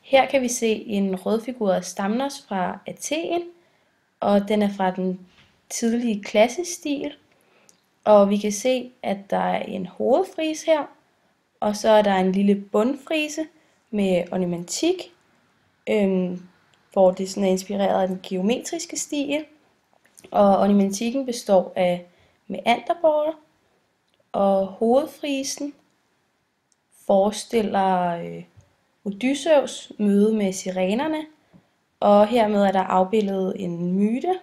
Her kan vi se en rødfigureret stamnos fra Athen, og den er fra den tidlige klassestil. Og vi kan se, at der er en hovedfrise her, og så er der en lille bundfrise med ornamentik, hvor det sådan er inspireret af den geometriske stil. Og ornamentikken består af meanderborter, og hovedfrisen forestiller Odysseus møde med sirenerne, og hermed er der afbildet en myte.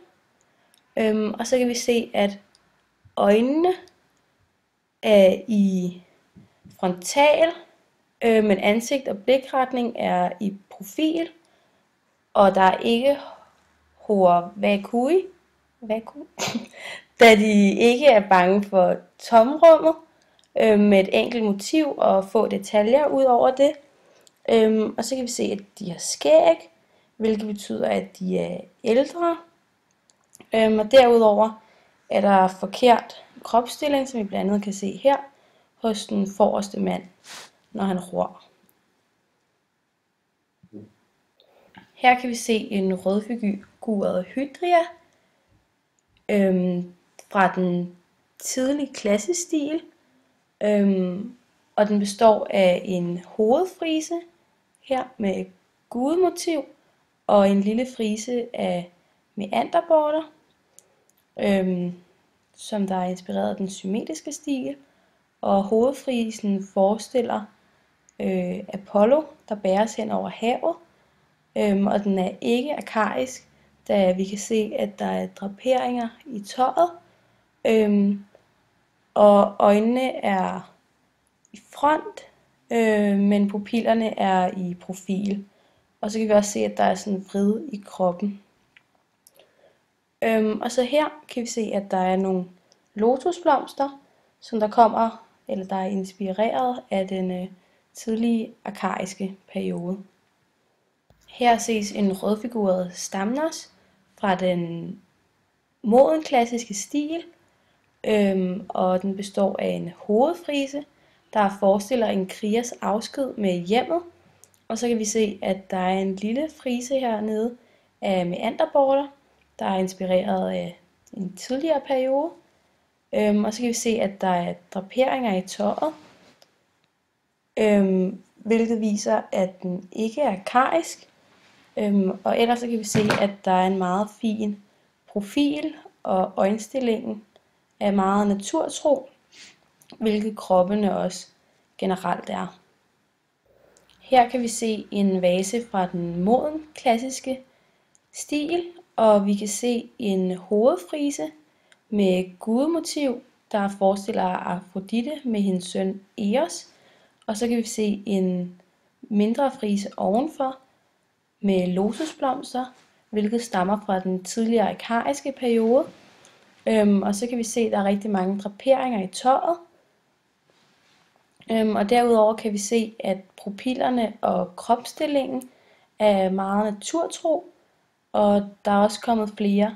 Og så kan vi se, at øjnene er i frontal, men ansigt og blikretning er i profil, og der er ikke hår vakui, da de ikke er bange for tomrummet, med et enkelt motiv og få detaljer ud over det. Og så kan vi se, at de har skæg, hvilket betyder, at de er ældre. Og derudover er der forkert kropsstilling, som vi blandt andet kan se her hos den forreste mand, når han ror. Her kan vi se en rødfigureret hydria fra den tidlige klassestil, og den består af en hovedfrise her med gudemotiv og en lille frise af meanderborter, som der er inspireret af den symmetriske stil, og hovedfrisen forestiller Apollo, der bæres hen over havet, og den er ikke arkaisk, da vi kan se, at der er draperinger i tøjet, og øjnene er i front, men pupillerne er i profil. Og så kan vi også se, at der er sådan en vrid i kroppen. Og så her kan vi se, at der er nogle lotusblomster, som der er inspireret af den tidlige arkaiske periode. Her ses en rødfigureret stamnos fra den modenklassiske stil, og den består af en hovedfrise, der forestiller en krigers afsked med hjemmet. Og så kan vi se, at der er en lille frise hernede af meanderborter, der er inspireret af en tidligere periode. Og så kan vi se, at der er draperinger i tøjet, hvilket viser, at den ikke er arkaisk. Og ellers så kan vi se, at der er en meget fin profil, og øjenstillingen er meget naturtro, hvilket kroppene også generelt er. Her kan vi se en vase fra den moden klassiske stil, og vi kan se en hovedfrise med gudemotiv, der forestiller Afrodite med hendes søn Eos. Og så kan vi se en mindre frise ovenfor med lotusblomster, hvilket stammer fra den tidligere arkaiske periode. Og så kan vi se, at der er rigtig mange draperinger i tøjet. Og derudover kan vi se, at pupillerne og kropsstillingen er meget naturtro, og der er også kommet flere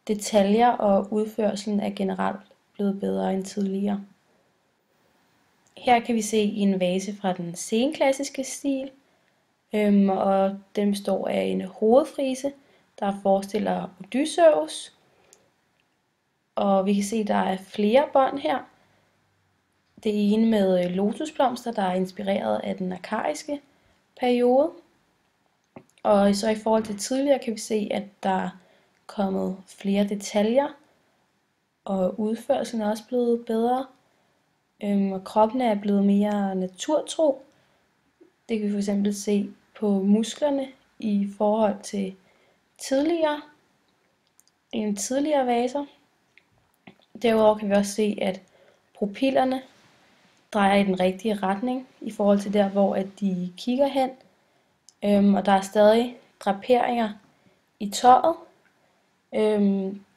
detaljer, og udførelsen er generelt blevet bedre end tidligere. Her kan vi se en vase fra den senklassiske stil, og den består af en hovedfrise, der forestiller Odysseus. Og vi kan se, at der er flere bånd her. Det ene med lotusblomster, der er inspireret af den arkaiske periode. Og så i forhold til tidligere kan vi se, at der er kommet flere detaljer, og udførelsen er også blevet bedre. Og kroppen er blevet mere naturtro. Det kan vi fx se på musklerne i forhold til tidligere vaser. Derudover kan vi også se, at pupillerne drejer i den rigtige retning i forhold til der, hvor at de kigger hen. Og der er stadig draperinger i tøjet.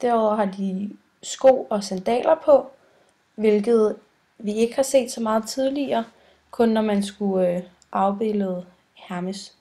Derudover har de sko og sandaler på, hvilket vi ikke har set så meget tidligere, kun når man skulle afbillede Hermes.